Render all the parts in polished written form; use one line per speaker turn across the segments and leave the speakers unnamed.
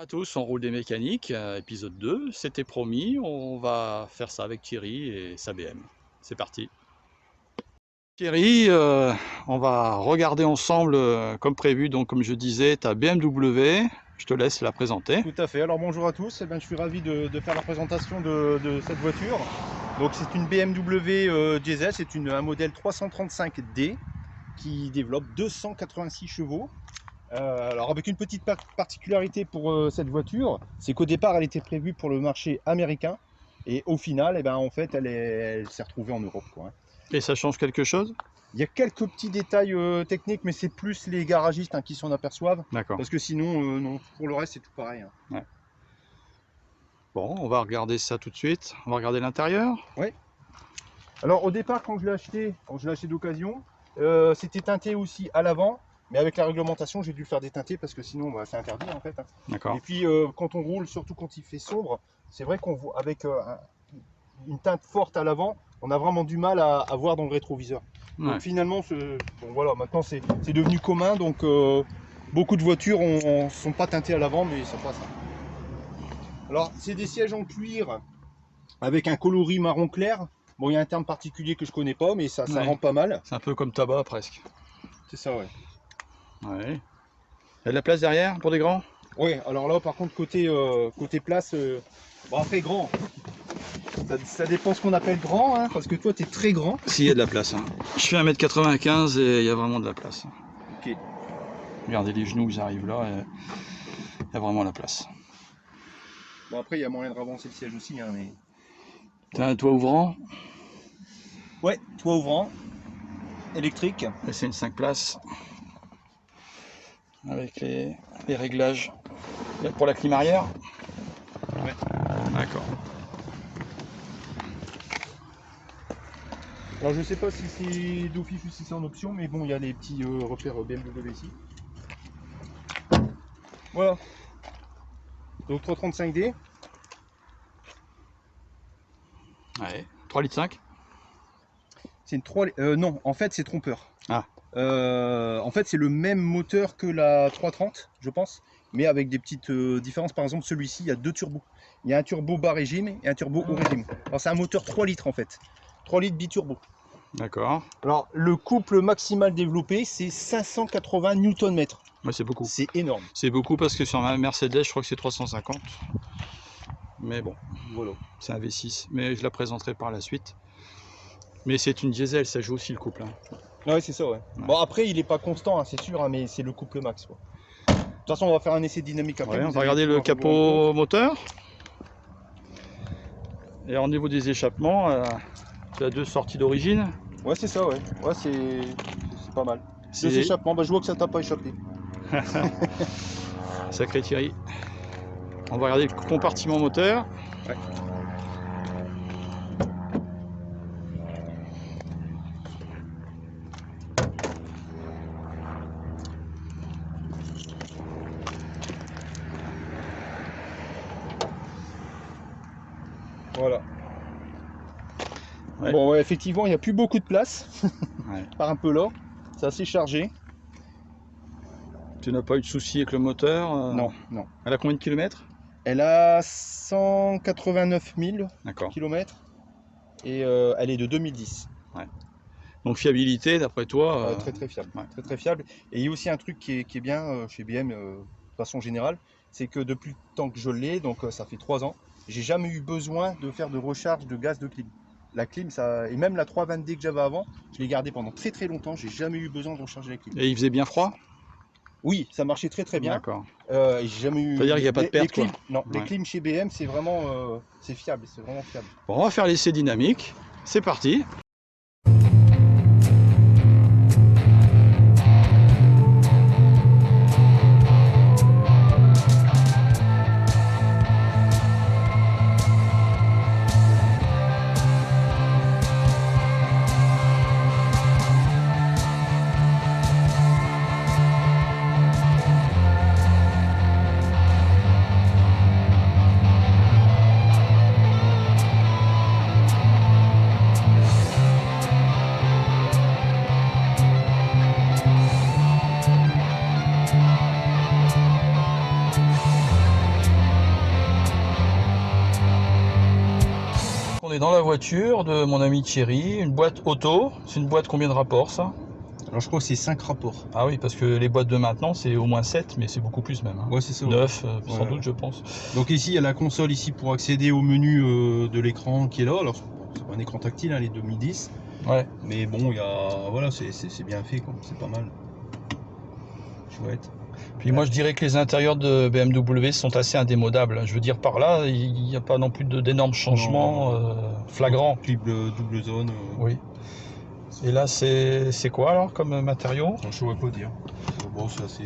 tous, on roule des mécaniques, épisode 2, c'était promis, on va faire ça avec Thierry et sa BM. C'est parti. Thierry, on va regarder ensemble, comme prévu, donc comme je disais, ta BMW, je te laisse la présenter.
Tout à fait, alors bonjour à tous, je suis ravi de faire la présentation de cette voiture. Donc c'est une BMW diesel, c'est un modèle 335D qui développe 286 chevaux. Alors avec une petite particularité pour cette voiture, c'est qu'au départ elle était prévue pour le marché américain et au final en fait elle s'est retrouvée en Europe, quoi.
Et ça change quelque chose?
Il y a quelques petits détails techniques, mais c'est plus les garagistes qui s'en aperçoivent.
D'accord.
Parce que sinon, non, pour le reste c'est tout pareil.
Ouais. Bon, on va regarder ça tout de suite. On va regarder l'intérieur.
Oui. Alors au départ, quand je l'ai acheté d'occasion, c'était teinté aussi à l'avant. Mais avec la réglementation, j'ai dû le faire déteinter parce que sinon c'est interdit en fait.
D'accord.
Et puis quand on roule, surtout quand il fait sombre, c'est vrai qu'on voit avec une teinte forte à l'avant, on a vraiment du mal à voir dans le rétroviseur.
Ouais.
Donc finalement, bon, voilà, maintenant c'est devenu commun, donc beaucoup de voitures ne sont pas teintées à l'avant, mais ça passe. Alors c'est des sièges en cuir avec un coloris marron clair. Bon, il y a un terme particulier que je connais pas, mais ça
Ouais.
rend pas mal.
C'est un peu comme tabac presque.
C'est ça, ouais.
Ouais. Il y a de la place derrière pour des grands?
Oui, alors là par contre côté place, bon après grand, ça dépend ce qu'on appelle grand, parce que toi tu es très grand.
Si, il y a de la place. Je fais 1m95 et il y a vraiment de la place.
Ok.
Regardez les genoux, ils arrivent là et il y a vraiment la place.
Bon après il y a moyen de ravancer le siège aussi, mais...
T'as un toit ouvrant?
Ouais, toit ouvrant, électrique.
Et c'est une 5 places. Avec les réglages pour la clim arrière.
Ouais.
D'accord.
Alors je sais pas si c'est d'office ou si c'est en option, mais bon, il y a les petits repères BMW ici. Voilà. Donc 335D.
Ouais. 3,5 litres.
C'est une 3... non, en fait c'est trompeur.
Ah.
En fait c'est le même moteur que la 330, je pense, mais avec des petites différences. Par exemple, celui-ci, il y a deux turbos. Il y a un turbo bas régime et un turbo haut régime. Alors c'est un moteur 3 litres en fait. 3 litres biturbo.
D'accord.
Alors le couple maximal développé, c'est 580 Nm.
Ouais, c'est beaucoup.
C'est énorme.
C'est beaucoup parce que sur ma Mercedes, je crois que c'est 350. Mais bon,
Voilà.
c'est un V6. Mais je la présenterai par la suite. Mais c'est une diesel, ça joue aussi le couple.
Ouais, c'est ça, ouais. Bon, après, il est pas constant, c'est sûr, mais c'est le couple max, quoi. De toute façon, on va faire un essai dynamique après.
Ouais, on va regarder le capot moteur. Et au niveau des échappements, tu as deux sorties d'origine.
Ouais, c'est ça, ouais. Ouais, c'est pas mal. Deux échappements, je vois que ça t'a pas échappé.
Sacré Thierry. On va regarder le compartiment moteur.
Ouais. Voilà. Ouais. Bon, ouais, effectivement, il n'y a plus beaucoup de place.
Ouais.
Par un peu là. C'est assez chargé.
Tu n'as pas eu de soucis avec le moteur?
Non, non.
Elle a combien de kilomètres?
Elle a 189 000 km et elle est de 2010.
Ouais. Donc fiabilité, d'après toi?
Très très fiable.
Ouais.
Très très fiable. Et il y a aussi un truc qui est bien chez BM de façon générale, c'est que depuis le temps que je l'ai, donc ça fait 3 ans, j'ai jamais eu besoin de faire de recharge de gaz de clim. La clim, et même la 320D que j'avais avant, je l'ai gardée pendant très très longtemps, j'ai jamais eu besoin de recharger la clim.
Et il faisait bien froid?
Oui, ça marchait très très bien.
D'accord.
J'ai jamais eu.
C'est-à-dire qu'il n'y a pas de perte, quoi.
Non, les clims chez BM, c'est vraiment c'est fiable, c'est vraiment fiable.
Bon, on va faire l'essai dynamique. C'est parti. est dans la voiture de mon ami Thierry, une boîte auto. C'est une boîte combien de rapports ça?
Alors je crois que c'est 5 rapports.
Ah oui, parce que les boîtes de maintenant c'est au moins 7, mais c'est beaucoup plus même. Hein.
Ouais, c'est ça.
9 sans
Ouais.
doute je pense.
Donc ici il y a la console ici pour accéder au menu de l'écran qui est là. Alors c'est pas un écran tactile, hein, les 2010.
Ouais.
Mais bon, il y a voilà, c'est bien fait, quoi. C'est pas mal. Chouette.
Puis moi je dirais que les intérieurs de BMW sont assez indémodables. Je veux dire par là, il n'y a pas non plus d'énormes changements flagrants.
Double zone.
Oui. Et là c'est quoi alors comme matériau?
Je ne saurais pas dire. Bon, ça c'est.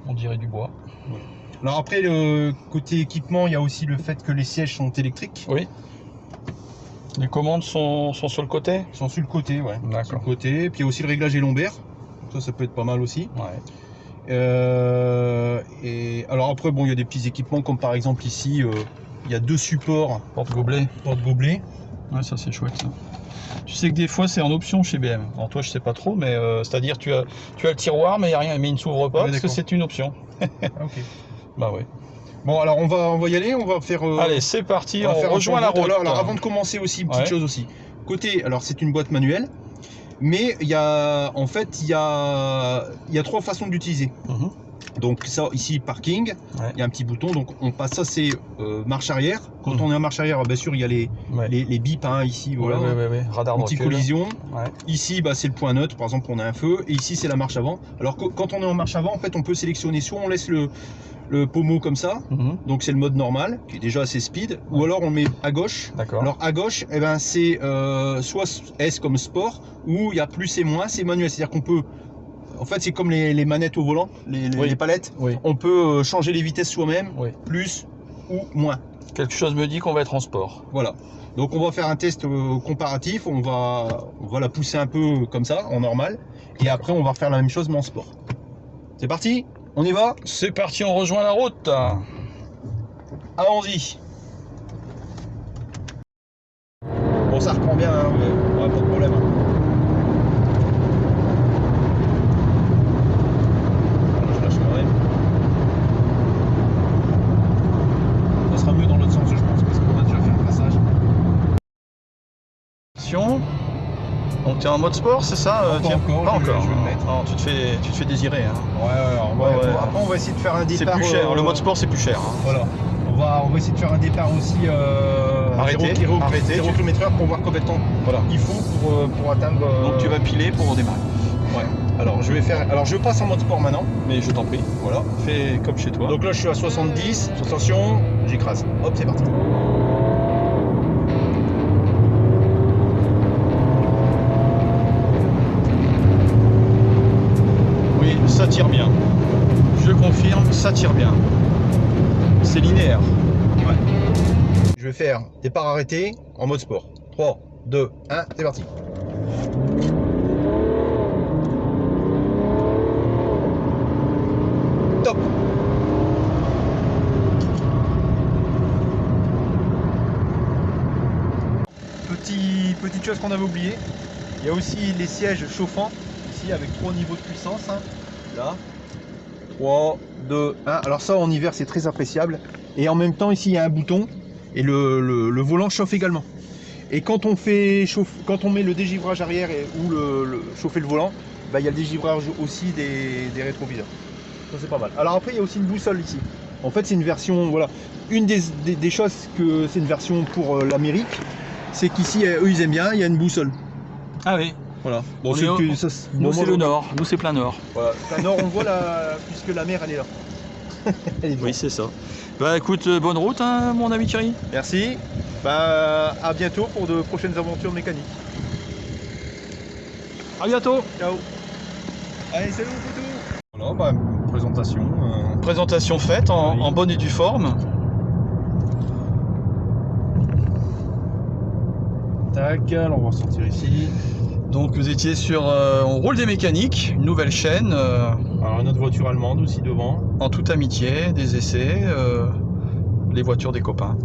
On dirait du bois.
Voilà. Alors après, le côté équipement, il y a aussi le fait que les sièges sont électriques.
Oui. Les commandes sont sur le côté?
Ils sont sur le côté, ouais.
D'accord.
Sur le côté. Puis il y a aussi le réglage des lombaires. Ça peut être pas mal aussi.
Ouais.
Et alors après, bon, il y a des petits équipements comme par exemple ici, il y a 2 supports
Porte-gobelet.
porte-gobelet.
Ouais, ça c'est chouette ça. Tu sais que des fois c'est en option chez BM. Alors toi je sais pas trop, mais c'est-à-dire tu as le tiroir mais il y a rien, mais il ne s'ouvre pas parce que c'est une option.
Ah, ok.
Bah ouais.
Bon, alors on va y aller, on va faire.
Allez, c'est parti,
va
on
faire un
rejoint
tour
la
de route.
route.
Alors avant de commencer aussi, une petite
Ouais.
chose aussi. Côté, alors c'est une boîte manuelle, mais il y a en fait il y a 3 façons d'utiliser.
Mhm.
Donc ça ici parking,
Ouais.
il y a un petit bouton, donc on passe, ça c'est marche arrière. Quand
Mhm.
on est en marche arrière, bien sûr il y a
Ouais.
les bips, hein, ici,
Ouais,
voilà,
ouais. Radar de recul.
anti-collision.
Ouais.
Ici c'est le point neutre, par exemple on a un feu, et ici c'est la marche avant. Alors quand on est en marche avant, en fait on peut sélectionner, soit on laisse le pommeau comme ça,
Mhm.
donc c'est le mode normal, qui est déjà assez speed, ou alors on le met à gauche.
D'accord.
Alors à gauche, eh ben, c'est soit S comme sport, ou il y a plus et moins, c'est manuel, c'est-à-dire qu'on peut, en fait c'est comme les manettes au volant, les palettes,
Oui.
on peut changer les vitesses soi-même,
Oui.
plus ou moins.
Quelque chose me dit qu'on va être en sport.
Voilà. Donc on va faire un test comparatif, on va la pousser un peu comme ça, en normal, et après on va refaire la même chose mais en sport. C'est parti, on y va?
C'est parti, on rejoint la route.
Allons-y. Bon, ça reprend bien, hein, ouais, pas de problème. Hein. Je lâche quand même. Ça sera mieux dans l'autre sens, je pense, parce qu'on a déjà fait un passage.
Attention. Donc tu es en mode sport, c'est ça?
Pas
Tiens,
encore,
pas
je vais
encore.
le mettre.
Non, tu te fais désirer. Hein.
Ouais. Après, on va essayer de faire un
C'est
départ.
plus cher. Le mode sport, c'est plus cher. Hein.
Voilà. On va essayer de faire un départ aussi
Arrêté.
0 km/h pour voir combien de temps
Voilà.
il faut pour atteindre.
Donc tu vas piler pour redémarrer.
Ouais. Alors je passe en mode sport maintenant.
Mais je t'en prie.
Voilà.
Fais comme chez toi.
Donc là je suis à 70. Attention, j'écrase. Hop, c'est parti.
Oui, ça tire bien. Je confirme, ça tire bien. C'est linéaire.
Ouais. Je vais faire départ arrêté en mode sport. 3, 2, 1, c'est parti. Top. Petite chose qu'on avait oublié, il y a aussi les sièges chauffants, ici avec 3 niveaux de puissance. Hein. Là, 3, 2, 1. Alors ça en hiver c'est très appréciable. Et en même temps ici il y a un bouton et le volant chauffe également. Et quand on met le dégivrage arrière ou chauffer le volant, bah, il y a le dégivrage aussi des rétroviseurs. Ça c'est pas mal. Alors après il y a aussi une boussole ici. En fait c'est une version, voilà. Une des choses que c'est une version pour l'Amérique, c'est qu'ici eux ils aiment bien, il y a une boussole.
Ah oui.
Voilà.
Bon,
c'est
nous,
que-
nous
ça,
c'est le nord. Nous c'est plein nord.
Voilà. Plein nord on voit là, puisque la mer elle est là. Elle est devant.
Oui, c'est ça. Bah écoute, bonne route, hein, mon ami Thierry.
Merci. Bah, à bientôt pour de prochaines aventures mécaniques.
À bientôt.
Ciao. Allez, salut mon poteau. Voilà, bah, présentation.
Présentation faite en,
Oui.
en bonne et due forme.
Tac, alors on va ressortir ici.
Donc vous étiez sur On roule des mécaniques, une nouvelle chaîne,
Alors notre voiture allemande aussi devant.
en toute amitié, des essais, les voitures des copains.